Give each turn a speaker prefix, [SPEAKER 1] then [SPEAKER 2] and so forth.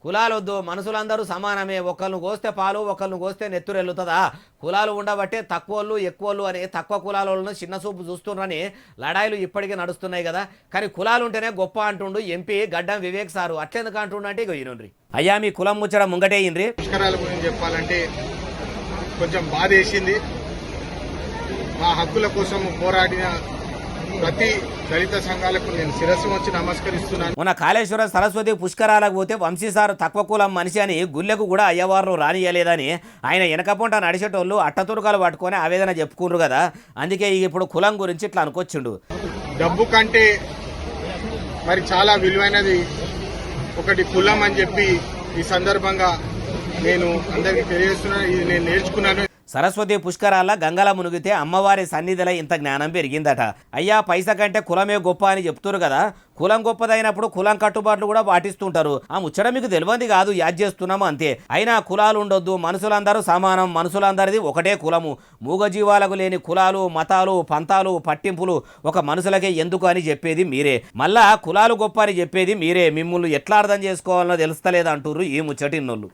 [SPEAKER 1] కులాలొద్దు, మనుషులందరూ సమానమే. ఒకళ్ళను కోస్తే పాలు, ఒకళ్ళను కోస్తే నెత్తురెళ్ళుతుందా? కులాలు ఉండబట్టే తక్కువోళ్ళు ఎక్కువోళ్ళు అని తక్కువ కులాలను చిన్న చూపు చూస్తుండ్రని లడాయిలు ఇప్పటికీ నడుస్తున్నాయి కదా. కానీ కులాలు ఉంటేనే గొప్ప అంటుండు ఎంపీ గడ్డం వివేక్ సారు. అట్లెందుకు అంటుండు అంటే ఇగో ఈయనుండ్రి. అయ్యా మీ కులం ముచ్చట ముంగటే ఇంద్రి.
[SPEAKER 2] పుష్కరాల గురించి చెప్పాలంటే కొంచెం బాధ వేసింది. మా హక్కుల కోసం పోరాడిన ప్రతి దళిత సంఘాలకు నేను శిరస్సు వచ్చి నమస్కరిస్తున్నాను.
[SPEAKER 1] మొన్న కాళేశ్వరం సరస్వతి పుష్కరాలకు పోతే వంశీసారు తక్కువ కులం మనిషి అని గుళ్ళకు కూడా అయ్యవారు రానియలేదని ఆయన వెనకపొంట నడిచేటోళ్ళు అట్టతురుకాలు పట్టుకొని ఆవేదన చెప్పుకుండ్రు కదా. అందుకే ఇప్పుడు కులం గురించి ఇట్లా అనుకొచ్చిండు.
[SPEAKER 2] డబ్బు కంటే మరి చాలా విలువైనది ఒకటి కులం అని చెప్పి ఈ సందర్భంగా నేను అందరికీ తెలియజేస్తున్నాను. ఇది నేను నేర్చుకున్నాను.
[SPEAKER 1] సరస్వతి పుష్కరాల గంగల మునిగితే అమ్మవారి సన్నిధిలో ఇంత జ్ఞానం పెరిగిందట. అయ్యా పైసా కంటే కులమే గొప్ప అని చెప్తున్నారు కదా. కులం గొప్పదైనప్పుడు కులం కట్టుబాట్లు కూడా పాటిస్తుంటారు. ఆ ముచ్చట మీకు తెలియంది కాదు, యాద్ చేస్తున్నాము అంతే. అయినా కులాలు ఉండొద్దు, మనుషులందరూ సమానం, మనుషులందరిది ఒకటే కులము. మూగజీవాలకు లేని కులాలు, మతాలు, పంతాలు, పట్టింపులు ఒక మనుషులకే ఎందుకు అని చెప్పేది మీరే. మళ్ళా కులాలు గొప్ప అని చెప్పేది మీరే. మిమ్మల్ని ఎట్లా అర్థం చేసుకోవాలనో తెలుస్తలేదంటుర్రు ఈ ముచ్చటిన్నోళ్ళు.